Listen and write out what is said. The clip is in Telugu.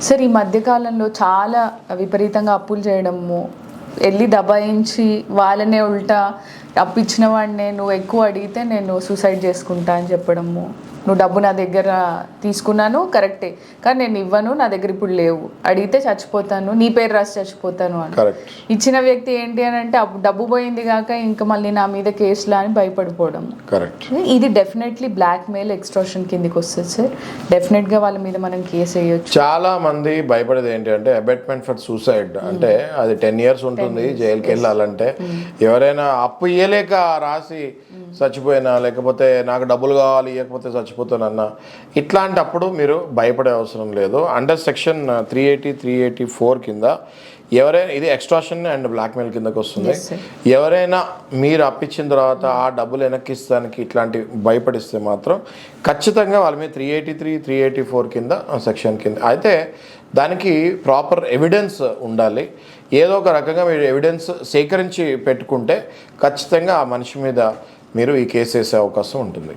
సార్, ఈ మధ్యకాలంలో చాలా విపరీతంగా అప్పులు చేయడము, వెళ్ళి దబాయించి వాళ్ళనే ఉల్టా అప్పిచ్చిన వాడినే నువ్వు ఎక్కువ అడిగితే నేను సూసైడ్ చేసుకుంటా అని చెప్పడము, నువ్వు డబ్బు నా దగ్గర తీసుకున్నాను కరెక్టే, కానీ నేను ఇవ్వను, నా దగ్గర ఇప్పుడు లేవు, అడిగితే చచ్చిపోతాను, నీ పేరు రాసి చచ్చిపోతాను అని. ఇచ్చిన వ్యక్తి ఏంటి అని అంటే డబ్బు పోయింది కాక ఇంకా మళ్ళీ నా మీద కేసులా అని భయపడిపోవడం. ఇది డెఫినెట్లీ బ్లాక్ మెయిల్, ఎక్స్ట్రాషన్ కిందికి వస్తుంది సార్. డెఫినెట్గా వాళ్ళ మీద మనం కేసు వేయొచ్చు. చాలా మంది భయపడేది ఏంటి అంటే అబెట్మెంట్ ఫర్ సూసైడ్, అంటే అది 10 years ఉంటుంది జైలుకి వెళ్ళాలంటే. ఎవరైనా అప్పు ఇయ్యలేక రాసి చచ్చిపోయినా, లేకపోతే నాకు డబ్బులు కావాలి ఇవ్వకపోతే చచ్చిపోతానన్నా, ఇట్లాంటప్పుడు మీరు భయపడే అవసరం లేదు. అండర్ సెక్షన్ 380, 384 కింద ఎవరైనా, ఇది ఎక్స్ట్రాషన్ అండ్ బ్లాక్మెయిల్ కిందకి వస్తుంది. ఎవరైనా మీరు అప్పించిన తర్వాత ఆ డబ్బులు వెనక్కిస్తానికి ఇట్లాంటి భయపడిస్తే మాత్రం ఖచ్చితంగా వాళ్ళ మీద 383, 384 కింద సెక్షన్ కింద. అయితే దానికి ప్రాపర్ ఎవిడెన్స్ ఉండాలి. ఏదో ఒక రకంగా మీరు ఎవిడెన్స్ సేకరించి పెట్టుకుంటే ఖచ్చితంగా ఆ మనిషి మీద మీరు ఈ కేసు వేసే అవకాశం ఉంటుంది.